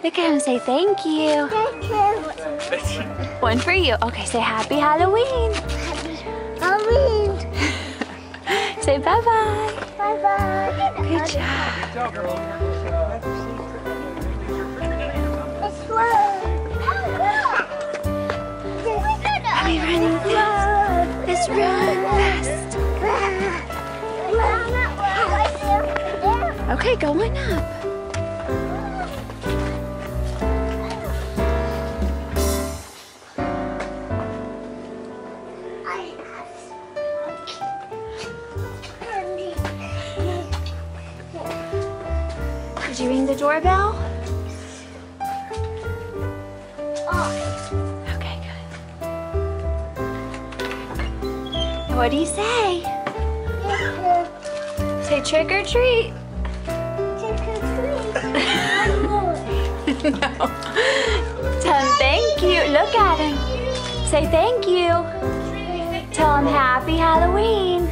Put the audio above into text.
Look at him, say thank you. Thank you. One for you. Okay, say happy Halloween. Halloween. Say bye-bye. Bye-bye. Good job. Good job, girl. It's slow. Are we running fast? Let's run fast. Okay, going up. Did you ring the doorbell? Okay, good. What do you say? Say trick or treat. No. Tell him thank you. Look at him. Say thank you. Tell him happy Halloween.